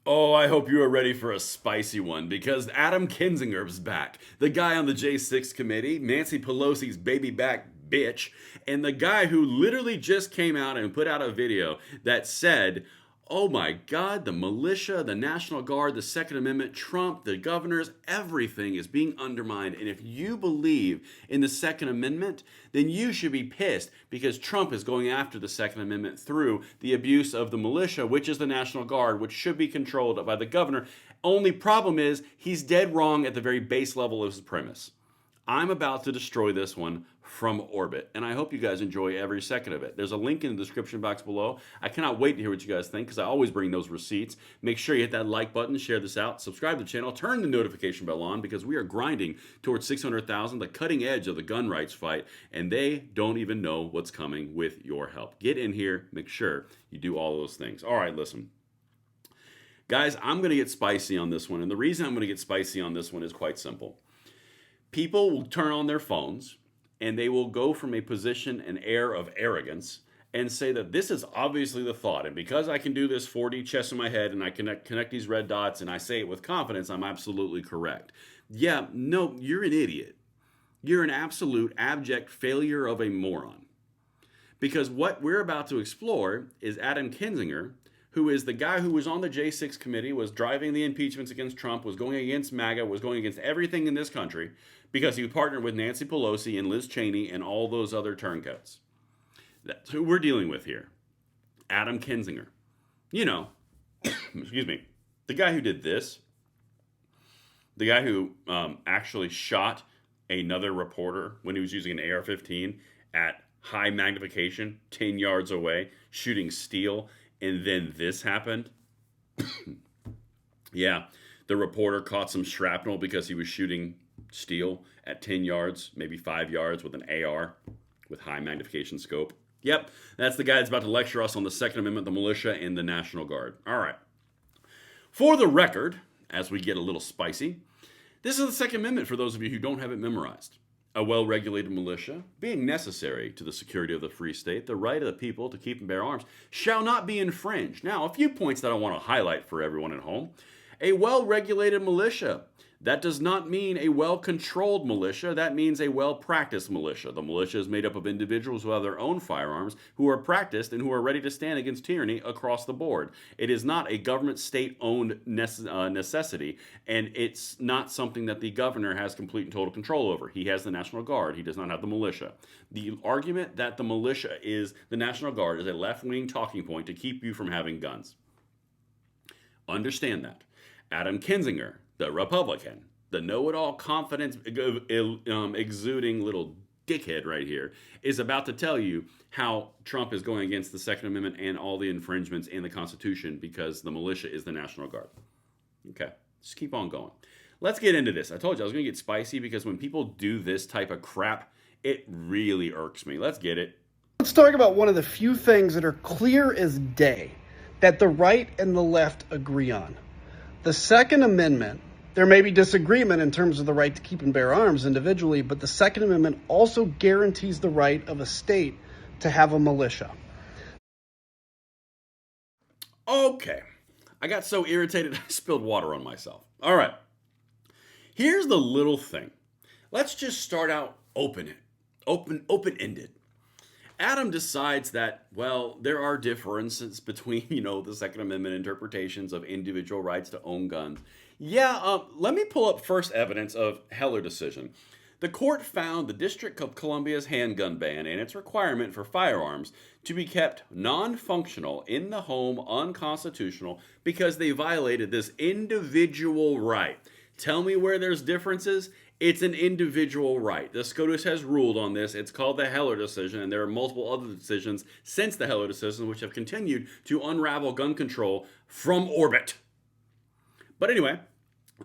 Oh, I hope you are ready for a spicy one because Adam Kinzinger's back. The guy on the J6 committee, Nancy Pelosi's baby back bitch, and the guy who literally just came out and put out a video that said, oh my God, the militia, the National Guard, the Second Amendment, Trump, the governors, everything is being undermined. And if you believe in the Second Amendment, then you should be pissed because Trump is going after the Second Amendment through the abuse of the militia, which is the National Guard, which should be controlled by the governor. Only problem is he's dead wrong at the very base level of his premise. I'm about to destroy this one from orbit, and I hope you guys enjoy every second of it. There's a link in the description box below. I cannot wait to hear what you guys think because I always bring those receipts. Make sure you hit that like button, share this out, subscribe to the channel, turn the notification bell on because we are grinding towards 600,000, the cutting edge of the gun rights fight, and they don't even know what's coming with your help. Get in here, make sure you do all those things. All right, listen. Guys, I'm going to get spicy on this one, and the reason I'm going to get spicy on this one is quite simple. People will turn on their phones and they will go from a position and air of arrogance and say that this is obviously the thought. And because I can do this 4D chess in my head and I connect these red dots and I say it with confidence, I'm absolutely correct. Yeah, no, you're an idiot. You're an absolute abject failure of a moron. Because what we're about to explore is Adam Kinzinger, who is the guy who was on the J6 committee, was driving the impeachments against Trump, was going against MAGA, was going against everything in this country because he partnered with Nancy Pelosi and Liz Cheney and all those other turncoats. That's who we're dealing with here. Adam Kinzinger. You know, excuse me, the guy who did this, the guy who actually shot another reporter when he was using an AR-15 at high magnification, 10 yards away, shooting steel, and then this happened. Yeah, the reporter caught some shrapnel because he was shooting steel at 10 yards, maybe 5 yards with an AR with high magnification scope. Yep, that's the guy that's about to lecture us on the Second Amendment, the militia, and the National Guard. All right. For the record, as we get a little spicy, this is the Second Amendment for those of you who don't have it memorized. A well-regulated militia, being necessary to the security of the free state, the right of the people to keep and bear arms, shall not be infringed. Now, a few points that I want to highlight for everyone at home. A well-regulated militia. That does not mean a well-controlled militia. That means a well-practiced militia. The militia is made up of individuals who have their own firearms, who are practiced, and who are ready to stand against tyranny across the board. It is not a government state-owned necessity, and it's not something that the governor has complete and total control over. He has the National Guard. He does not have the militia. The argument that the militia is the National Guard is a left-wing talking point to keep you from having guns. Understand that. Adam Kinzinger, the Republican, the know-it-all confidence exuding little dickhead right here, is about to tell you how Trump is going against the Second Amendment and all the infringements in the Constitution because the militia is the National Guard. Okay, just keep on going. Let's get into this. I told you I was going to get spicy because when people do this type of crap, it really irks me. Let's get it. Let's talk about one of the few things that are clear as day that the right and the left agree on. The Second Amendment, there may be disagreement in terms of the right to keep and bear arms individually, but the Second Amendment also guarantees the right of a state to have a militia. Okay, I got so irritated I spilled water on myself. All right, here's the little thing. Let's just start out open-ended. Adam decides that, well, there are differences between, the Second Amendment interpretations of individual rights to own guns. Yeah, let me pull up first evidence of Heller decision. The court found the District of Columbia's handgun ban and its requirement for firearms to be kept non-functional in the home unconstitutional because they violated this individual right. Tell me where there's differences. It's an individual right. The SCOTUS has ruled on this. It's called the Heller decision, and there are multiple other decisions since the Heller decision which have continued to unravel gun control from orbit. But anyway,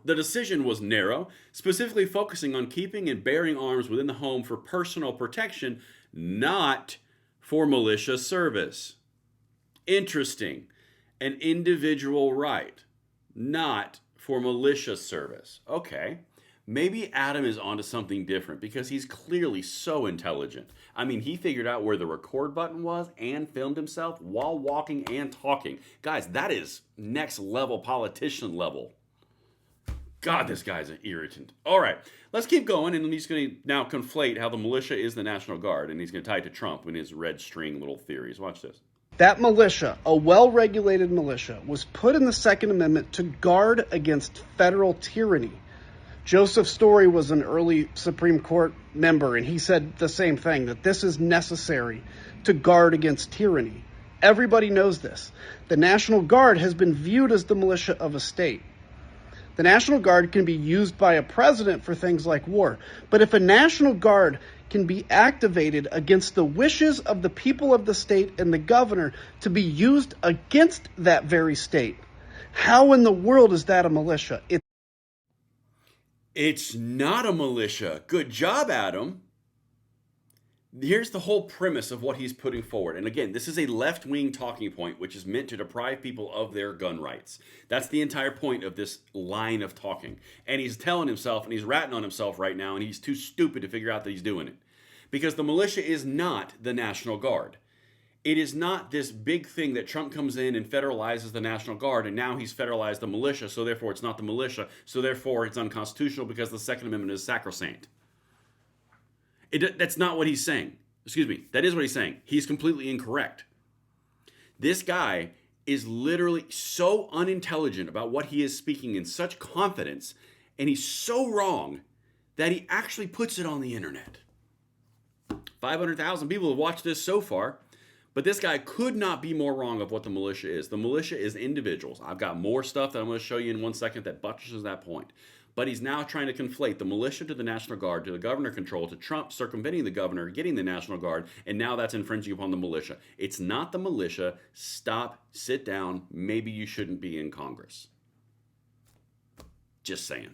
the decision was narrow, specifically focusing on keeping and bearing arms within the home for personal protection, not for militia service. Interesting. An individual right, not for militia service. Okay. Maybe Adam is onto something different because he's clearly so intelligent. I mean, he figured out where the record button was and filmed himself while walking and talking. Guys, that is next level politician level. God, this guy's an irritant. All right, let's keep going, and he's going to now conflate how the militia is the National Guard, and he's going to tie it to Trump in his red string little theories. Watch this. That militia, a well-regulated militia, was put in the Second Amendment to guard against federal tyranny. Joseph Story was an early Supreme Court member, and he said the same thing, that this is necessary to guard against tyranny. Everybody knows this. The National Guard has been viewed as the militia of a state. The National Guard can be used by a president for things like war, but if a National Guard can be activated against the wishes of the people of the state and the governor to be used against that very state, how in the world is that a militia? It's not a militia. Good job, Adam. Here's the whole premise of what he's putting forward. And again, this is a left-wing talking point, which is meant to deprive people of their gun rights. That's the entire point of this line of talking. And he's telling himself, and he's ratting on himself right now, and he's too stupid to figure out that he's doing it. Because the militia is not the National Guard. It is not this big thing that Trump comes in and federalizes the National Guard, and now he's federalized the militia, so therefore it's not the militia, so therefore it's unconstitutional because the Second Amendment is sacrosanct. That's not what he's saying. Excuse me, that is what he's saying. He's completely incorrect. This guy is literally so unintelligent about what he is speaking in such confidence, and he's so wrong that he actually puts it on the internet. 500,000 people have watched this so far. But this guy could not be more wrong of what the militia is. The militia is individuals. I've got more stuff that I'm going to show you in 1 second that buttresses that point. But he's now trying to conflate the militia to the National Guard, to the governor control, to Trump circumventing the governor, getting the National Guard, and now that's infringing upon the militia. It's not the militia. Stop, sit down. Maybe you shouldn't be in Congress. Just saying.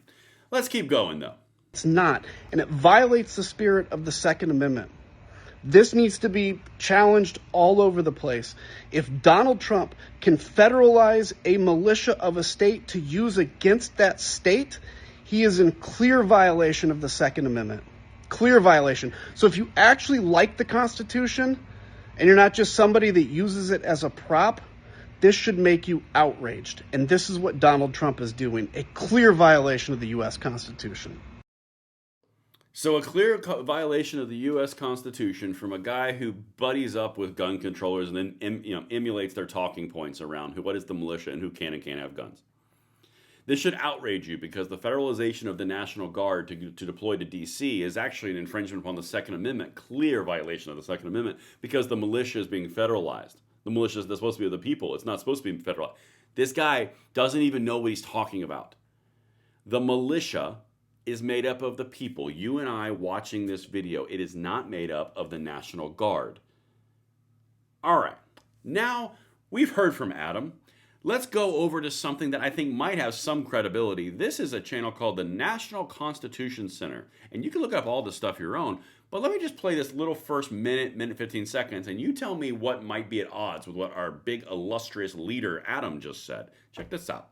Let's keep going, though. It's not, and it violates the spirit of the Second Amendment. This needs to be challenged all over the place. If Donald Trump can federalize a militia of a state to use against that state, he is in clear violation of the Second Amendment. Clear violation. So if you actually like the Constitution, and you're not just somebody that uses it as a prop, this should make you outraged. And this is what Donald Trump is doing, a clear violation of the U.S. Constitution. So a clear violation of the U.S. Constitution from a guy who buddies up with gun controllers and then emulates their talking points around what is the militia and who can and can't have guns. This should outrage you because the federalization of the National Guard to deploy to D.C. is actually an infringement upon the Second Amendment, clear violation of the Second Amendment, because the militia is being federalized. The militia is supposed to be the people. It's not supposed to be federalized. This guy doesn't even know what he's talking about. The militia is made up of the people, you and I watching this video. It is not made up of the National Guard. All right, now we've heard from Adam. Let's go over to something that I think might have some credibility. This is a channel called the National Constitution Center, and you can look up all this stuff your own, but let me just play this little first minute 15 seconds, and you tell me what might be at odds with what our big illustrious leader Adam just said. Check this out.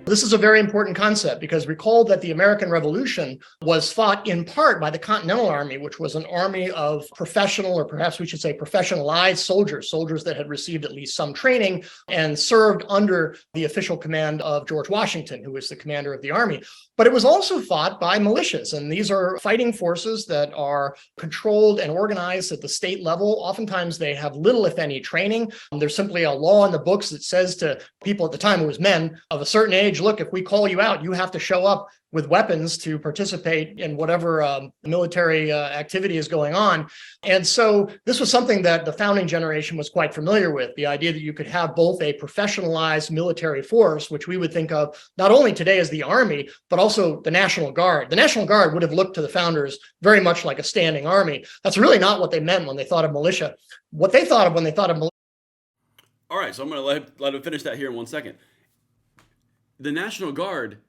This is a very important concept because recall that the American Revolution was fought in part by the Continental Army, which was an army of professional, or perhaps we should say professionalized soldiers that had received at least some training and served under the official command of George Washington, who was the commander of the army. But it was also fought by militias, and these are fighting forces that are controlled and organized at the state level. Oftentimes they have little, if any, training. There's simply a law in the books that says to people at the time, it was men of a certain age, look, if we call you out, you have to show up with weapons to participate in whatever military activity is going on. And so this was something that the founding generation was quite familiar with, the idea that you could have both a professionalized military force, which we would think of not only today as the Army, but also the National Guard. The National Guard would have looked to the founders very much like a standing army. That's really not what they meant when they thought of militia. What they thought of when they thought of militia. All right, so I'm going to let him finish that here in 1 second. The National Guard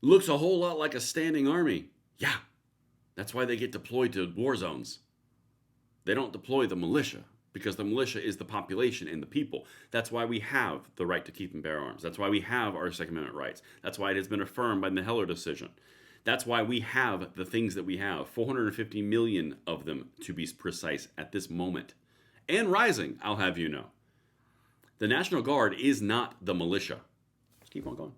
looks a whole lot like a standing army. Yeah, that's why they get deployed to war zones. They don't deploy the militia. because the militia is the population and the people. That's why we have the right to keep and bear arms. That's why we have our Second Amendment rights. That's why it has been affirmed by the Heller decision. That's why we have the things that we have, 450 million of them to be precise at this moment. And rising, I'll have you know. The National Guard is not the militia. Let's keep on going.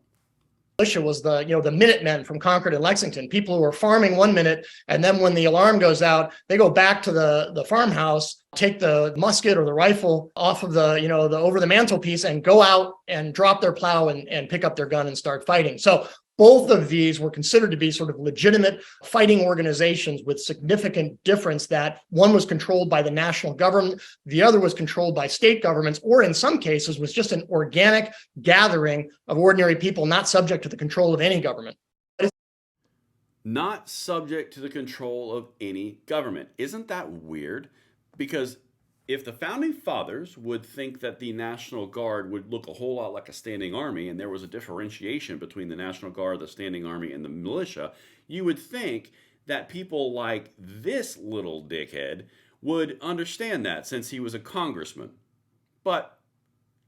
Militia was the Minutemen from Concord and Lexington, people who are farming one minute, and then when the alarm goes out, they go back to the farmhouse, take the musket or the rifle off of the over the mantelpiece, and go out and drop their plow and pick up their gun and start fighting. So both of these were considered to be sort of legitimate fighting organizations, with significant difference that one was controlled by the national government, the other was controlled by state governments, or in some cases was just an organic gathering of ordinary people not subject to the control of any government. Not subject to the control of any government. Isn't that weird? Because if the founding fathers would think that the National Guard would look a whole lot like a standing army, and there was a differentiation between the National Guard, the standing army, and the militia, you would think that people like this little dickhead would understand that, since he was a congressman. But,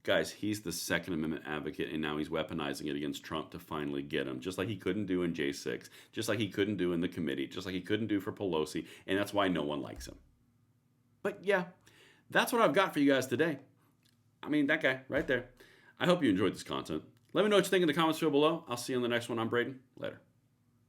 guys, he's the Second Amendment advocate, and now he's weaponizing it against Trump to finally get him, just like he couldn't do in J6, just like he couldn't do in the committee, just like he couldn't do for Pelosi, and that's why no one likes him. But yeah, that's what I've got for you guys today. I mean, that guy right there. I hope you enjoyed this content. Let me know what you think in the comments field below. I'll see you on the next one. I'm Braden. Later.